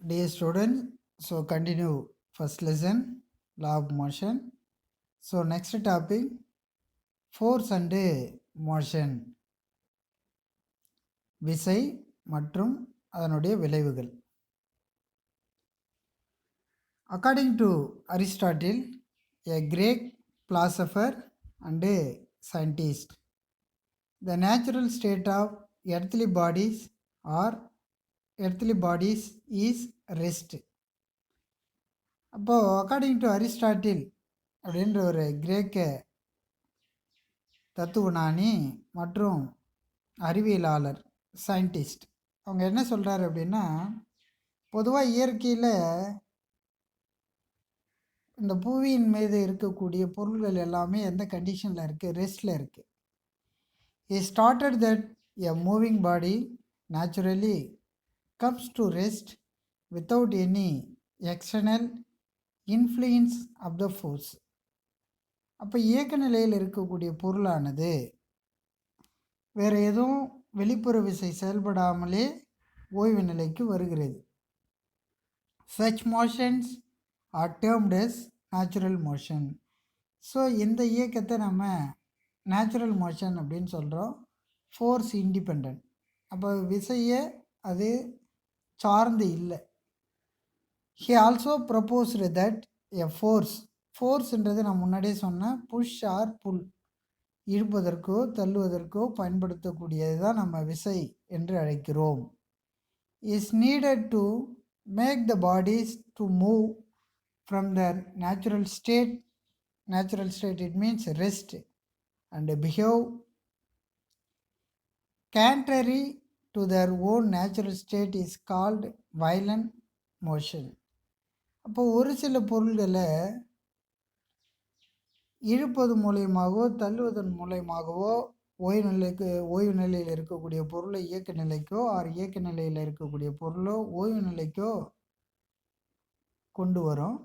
Dear students, so continue first lesson, law of motion. So next topic, force and motion, விசை மற்றும் அதனுடைய விளைவுகள். According to Aristotle, a Greek philosopher and scientist, the natural state of earthly bodies is rest. அப்போது according to Aristotle அப்படின்ற ஒரு கிரேக்க தத்துவஞானி மற்றும் அறிவியலாளர் சயின்டிஸ்ட் அவங்க என்ன சொல்கிறாரு அப்படின்னா, பொதுவாக இயற்கையில் இந்த புவியின் மீது இருக்கக்கூடிய பொருள்கள் எல்லாமே எந்த கண்டிஷனில் இருக்குது? ரெஸ்ட்டில் இருக்குது. He started that a moving body naturally comes to rest without any external influence of the force. அப்போ இயக்க நிலையில் இருக்கக்கூடிய பொருளானது வேறு எதுவும் வெளிப்புற விசை செயல்படாமலே ஓய்வு நிலைக்கு வருகிறது. Such motions are termed as natural motion. So இந்த இயக்கத்தை நம்ம நேச்சுரல் மோஷன் அப்படின்னு சொல்கிறோம். Force independent. அப்போ விசையை அது சார்ந்து இல்லை. He also proposed that a ஃபோர்ஸ்ன்றது நான் முன்னாடியே சொன்னேன், புஷ் ஆர் புல், இழுப்பதற்கோ தள்ளுவதற்கோ பயன்படுத்தக்கூடியது தான் நம்ம விசை என்று அழைக்கிறோம். Is needed to make the bodies to move from their natural state. It means rest and behave contrary to their own natural state is called violent motion. அப்போ ஒரு சில பொருள்களை இழுப்பது மூலயமாகவோ தள்ளுவதன் மூலயமாகவோ ஓய்வு நிலையில் இருக்கக்கூடிய பொருளை இயக்க நிலைக்கோ இயக்க நிலையில் இருக்கக்கூடிய பொருளோ ஓய்வு நிலைக்கோ கொண்டு வரும்.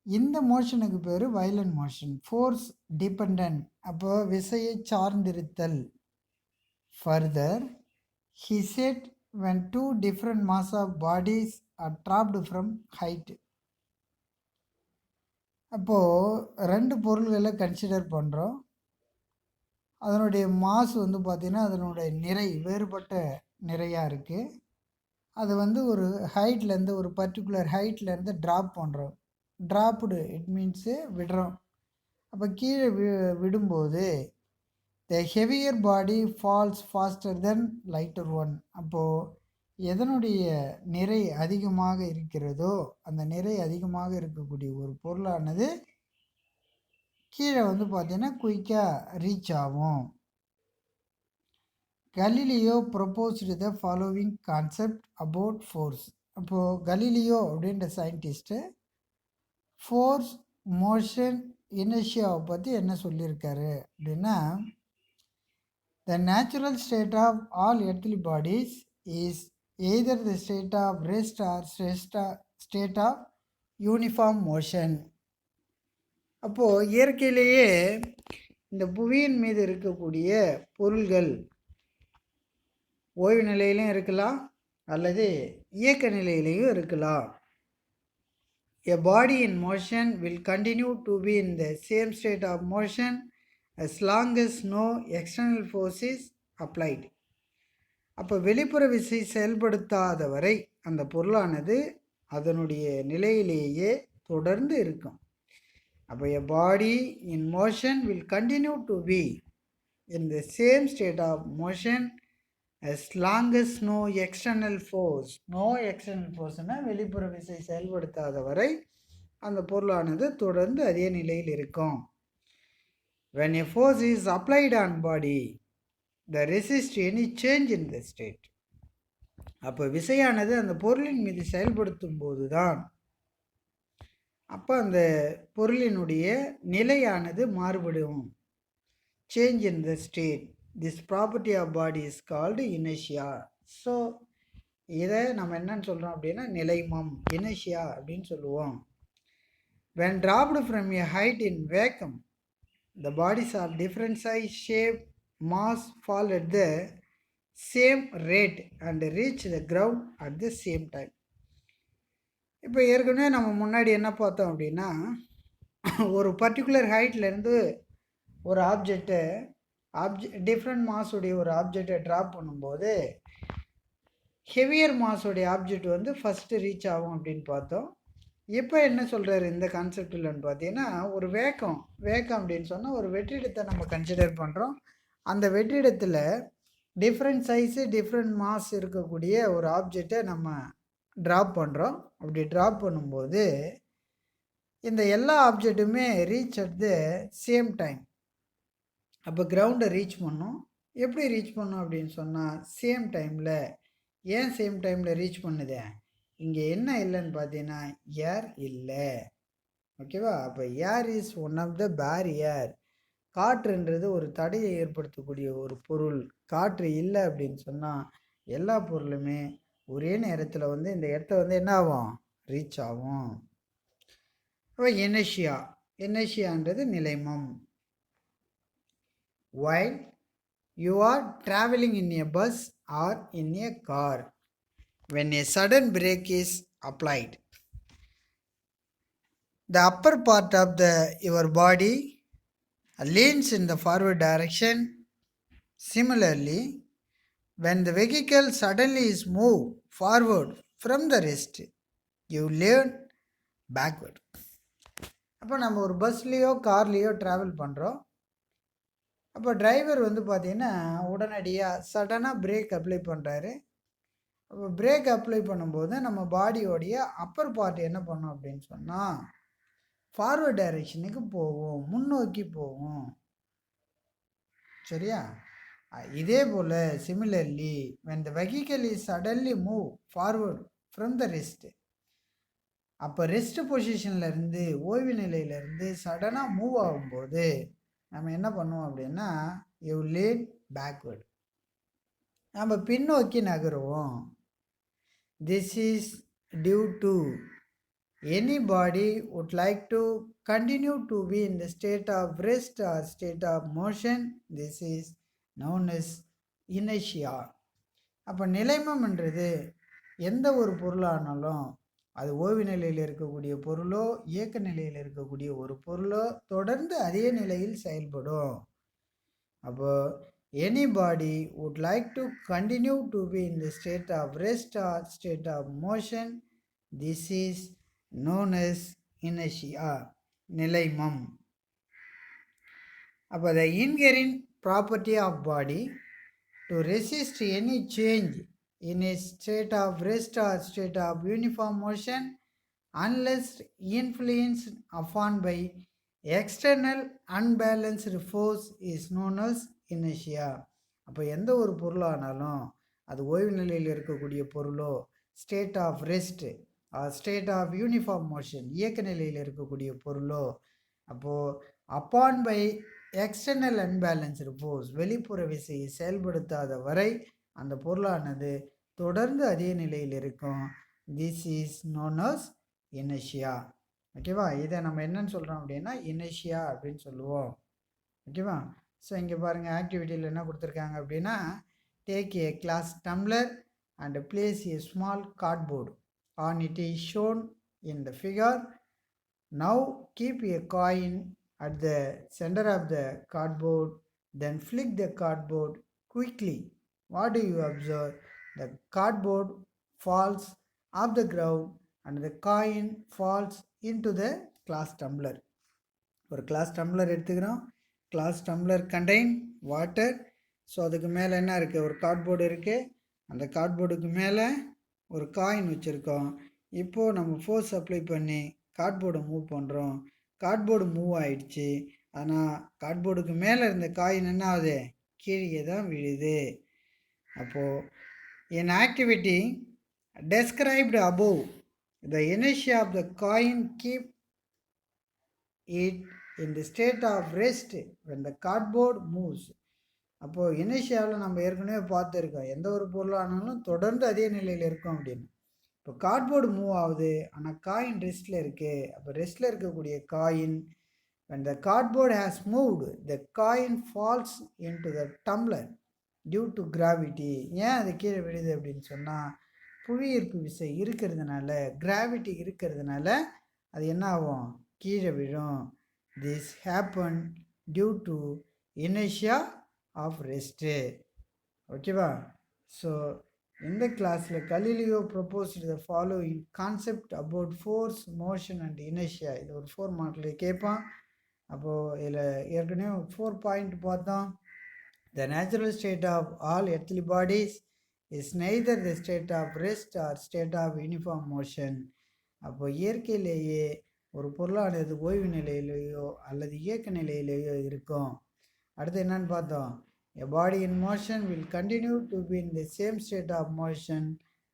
இந்த மோஷனுக்கு பேர் வயலண்ட் மோஷன், ஃபோர்ஸ் டிபெண்ட். அப்போ விசையை சார்ந்திருத்தல். Further he said when two different mass of bodies are dropped from height. அப்போது ரெண்டு பொருள்களை கன்சிடர் பண்ணுறோம். அதனுடைய மாஸ் வந்து பார்த்திங்கன்னா அதனுடைய நிறை வேறுபட்ட நிறையாக இருக்குது. அது வந்து ஒரு ஹைட்லேருந்து ஒரு பர்டிகுலர் ஹைட்லேருந்து ட்ராப் பண்ணுறோம். ட்ராப்டு இட் மீன்ஸு விடுறோம். அப்போ கீழே விடும்போது the heavier body falls faster then lighter one. அப்போது எதனுடைய நிறை அதிகமாக இருக்கிறதோ அந்த நிறை அதிகமாக இருக்கக்கூடிய ஒரு பொருளானது கீழே வந்து பார்த்தீங்கன்னா குயிக்காக ரீச் ஆகும். Galileo proposed the following concept about force. அப்போது கலீலியோ அப்படின்ற சயின்டிஸ்ட்டு ஃபோர்ஸ், மோஷன், இனர்ஷியாவை பற்றி என்ன சொல்லியிருக்காரு அப்படின்னா, the natural state of all earthly bodies is either the state of rest or state of uniform motion. அப்போது இயற்கையிலேயே இந்த புவியின் மீது இருக்கக்கூடிய பொருள்கள் ஓய்வு நிலையிலையும் இருக்கலாம் அல்லது இயக்க நிலையிலையும் இருக்கலாம். A body in motion will continue to be in the same state of motion as long as no external force is applied. அப்போ வெளிப்புற விசை செயல்படுத்தாத வரை அந்த பொருளானது அதனுடைய நிலையிலேயே தொடர்ந்து இருக்கும். அப்போ a body in motion will continue to be in the same state of motion as long as no external force. வெளிப்புற விசை செயல்படுத்தாத வரை அந்த பொருளானது தொடர்ந்து அதே நிலையில் இருக்கும். when a force is applied on body the resist any change in the state. அப்போ விசையானது அந்த பொருளின் மீது செயல்படுத்தும் போது தான் அப்போ அந்த பொருளினுடைய நிலையானது மாறுபடும். Change in the state. This property of body is called inertia. So இதை நம்ம என்னன்னு சொல்கிறோம் அப்படின்னா நிலைமம், இனர்ஷியா அப்படின்னு சொல்லுவோம். when dropped from a height in vacuum the bodies of different size, shape, mass fall at the same rate and reach the ground at the same time. இப்போ ஏற்கனவே நம்ம முன்னாடி என்ன பார்த்தோம் அப்படின்னா, ஒரு பர்டிகுலர் ஹைட்லேருந்து ஒரு டிஃப்ரெண்ட் மாஸுடைய ஒரு ஆப்ஜெக்டை ட்ராப் பண்ணும்போது ஹெவியர் மாஸுடைய ஆப்ஜெக்ட் வந்து ஃபஸ்ட்டு ரீச் ஆகும் அப்படின்னு பார்த்தோம். இப்போ என்ன சொல்கிறாரு இந்த கான்செப்டில்னு பார்த்தீங்கன்னா, ஒரு வேகம் அப்படின்னு சொன்னால் ஒரு வெற்றிடத்தை நம்ம கன்சிடர் பண்ணுறோம். அந்த வெற்றிடத்தில் டிஃப்ரெண்ட் சைஸு டிஃப்ரெண்ட் மாஸ் இருக்கக்கூடிய ஒரு ஆப்ஜெக்டை நம்ம ட்ராப் பண்ணுறோம். அப்படி ட்ராப் பண்ணும்போது இந்த எல்லா ஆப்ஜெக்ட்டுமே reach at the same time. அப்போ கிரவுண்டை ரீச் பண்ணோம். எப்படி ரீச் பண்ணோம் அப்படின்னு சொன்னால் சேம் டைமில். ஏன் சேம் டைமில் ரீச் பண்ணுது? இங்கே என்ன இல்லைன்னு பார்த்தீங்கன்னா ஏர் இல்லை. ஓகேவா? அப்போ air is one of the barrier. காற்றுன்றது ஒரு தடையை ஏற்படுத்தக்கூடிய ஒரு பொருள். காற்று இல்லை அப்படின்னு சொன்னால் எல்லா பொருளுமே ஒரே நேரத்தில் வந்து இந்த இடத்த வந்து என்ன ஆகும்? ரீச் ஆகும். அப்போ எனர்ஷியான்றது நிலைமம். While you are traveling in a bus or in a car, when a sudden brake is applied, the upper part of your body leans in the forward direction. Similarly, when the vehicle suddenly is moved forward from the rest, you lean backward. அப்போ நம்ம ஒரு பஸ்லேயோ கார்லேயோ travel பண்ணுறோம். அப்போ driver வந்து பார்த்திங்கன்னா உடனடியாக சடனாக break apply பண்ணுறாரு. அப்போ பிரேக் அப்ளை பண்ணும்போது நம்ம பாடியோடைய அப்பர் பார்ட் என்ன பண்ணோம் அப்படின்னு சொன்னால் ஃபார்வர்ட் டைரெக்ஷனுக்கு போகும், முன்னோக்கி போகும். சரியா? இதே போல் similarly when the vehicle is suddenly move forward from the rest, அப்போ ரெஸ்ட் பொசிஷன்லேருந்து ஓய்வு நிலையிலேருந்து சடனாக மூவ் ஆகும்போது நம்ம என்ன பண்ணுவோம் அப்படின்னா யூ லீன் பேக்வர்ட், நம்ம பின்னோக்கி நகருவோம். This is due to anybody would like to continue to be in the state of rest or state of motion. This is known as inertia. அப்போ நிலைமம்ன்றது எந்த ஒரு பொருளானாலும் அது ஓய்வு நிலையில் இருக்கக்கூடிய பொருளோ இயக்க நிலையில் இருக்கக்கூடிய ஒரு பொருளோ தொடர்ந்து அதே நிலையில் செயல்படும். அப்போ anybody would like to continue to be in the state of rest or state of motion. This is known as inertia, நிலைமம். அப்போ the inherent property of body to resist any change in a state of rest or state of uniform motion unless influenced upon by external unbalanced force is known as inertia. அப்போ எந்த ஒரு பொருளானாலும் அது ஓய்வு நிலையில் இருக்கக்கூடிய பொருளோ state of rest state of uniform motion இயக்க நிலையில் இருக்கக்கூடிய பொருளோ அப்போது upon by external unbalanced force வெளிப்புற விசையை செயல்படுத்தாத வரை அந்த பொருளானது தொடர்ந்து அதே நிலையில் இருக்கும். This is known as inertia. ஓகேவா? இதை நம்ம என்னன்னு சொல்கிறோம் அப்படின்னா இனர்ஷியா அப்படின்னு சொல்லுவோம். ஓகேவா? ஸோ இங்கே பாருங்கள் ஆக்டிவிட்டியில் என்ன கொடுத்துருக்காங்க அப்படின்னா take A class tumbler and place A small cardboard on it is shown in the figure. Now keep A coin at the center of the cardboard, then flick the cardboard quickly. What do you observe? The cardboard falls off the ground and the coin falls into the glass tumbler. ஒரு class tumbler எடுத்துக்கிறோம். Class tumbler contain water. So அதுக்கு மேலே என்ன இருக்குது? ஒரு cardboard இருக்குது. அந்த கார்ட்போர்டுக்கு மேலே ஒரு காயின் வச்சுருக்கோம். இப்போது நம்ம ஃபோர்ஸ் அப்ளை பண்ணி கார்ட்போர்டை மூவ் பண்ணுறோம். கார்ட்போர்டு மூவ் ஆயிடுச்சு. ஆனால் கார்ட்போர்டுக்கு மேலே இருந்த காயின் என்ன ஆகுது? கீழே தான் விழுது. அப்போது in activity described above, the inertia of the coin keep it in the state of rest when the cardboard moves. அப்போது இனர்ஷியாவில் நம்ம ஏற்கனவே பார்த்துருக்கோம், எந்த ஒரு பொருளானாலும் தொடர்ந்து அதே நிலையில் இருக்கும் அப்படின்னு. இப்போ கார்ட்போர்டு மூவ் ஆகுது, ஆனால் காயின் ரெஸ்ட்டில் இருக்குது. அப்போ ரெஸ்ட்டில் இருக்கக்கூடிய coin when the cardboard has moved, the coin falls into the tumbler due to gravity. ஏன் அது கீழே விழுது அப்படின்னு சொன்னால் புவியீர்ப்பு விசை இருக்கிறதுனால, கிராவிட்டி இருக்கிறதுனால அது என்ன ஆகும், கீழே விழும். This happen due to inertia of rest. ஓகேவா? ஸோ இந்த கிளாஸில் Galileo proposed the following concept about force, motion and inertia. இது ஒரு 4 மார்க்கில் கேட்பான். அப்போது இதில் ஏற்கனவே 4 பாயிண்ட் பார்த்தோம். The natural state of all earthly bodies is neither the state of rest or state of uniform motion. அப்போ இயற்கையிலேயே ஒரு பொருளானது ஓய்வு நிலையிலேயோ அல்லது இயக்க நிலையிலேயோ இருக்கும். அடுத்து என்னன்னு பார்த்தோம், a body in motion will continue to be in the same state of motion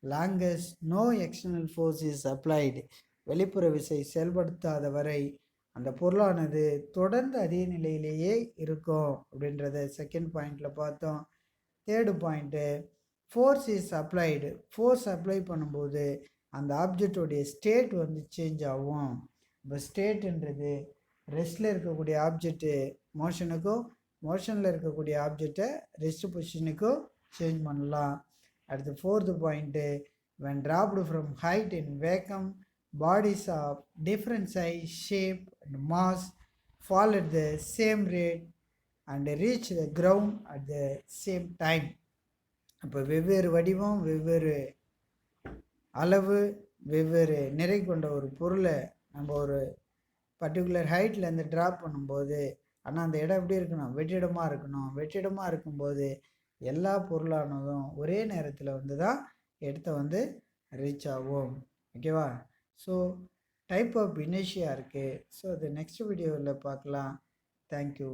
long as no external force is applied. வெளிப்புற விசை செயல்படுத்தாத வரை அந்த பொருளானது தொடர்ந்து அதே நிலையிலேயே இருக்கும் அப்படின்றத செகண்ட் பாயிண்டில் பார்த்தோம். Third point, force is applied. Force apply பண்ணும்போது அந்த ஆப்ஜெக்டோடைய ஸ்டேட் வந்து சேஞ்ச் ஆகும். இப்போ ஸ்டேட்டுன்றது ரெஸ்ட்டில் இருக்கக்கூடிய ஆப்ஜெக்ட்டு மோஷனுக்கும், மோஷனில் இருக்கக்கூடிய ஆப்ஜெக்டை ரெஸ்ட் பொசிஷனுக்கும் சேஞ்ச் பண்ணலாம். அடுத்து fourth point, when dropped from height in vacuum, bodies of different size, shape and mass fall at the same rate and reach the ground at the same time. அப்போ வெவ்வேறு வடிவம், வெவ்வேறு அளவு, வெவ்வேறு நிறை கொண்ட ஒரு பொருளை நம்ம ஒரு பர்டிகுலர் ஹைட்லேருந்து ட்ராப் பண்ணும்போது, ஆனால் அந்த இடம் எப்படி இருக்கணும், வெற்றிடமாக இருக்கணும். வெற்றிடமாக இருக்கும்போது எல்லா பொருளானதும் ஒரே நேரத்தில் வந்து தான் இடத்த வந்து ரீச் ஆகும். ஓகேவா? ஸோ டைப் ஆஃப் இனர்ஷியா இருக்குது. ஸோ அது நெக்ஸ்ட் வீடியோவில் பார்க்கலாம். தேங்க்யூ.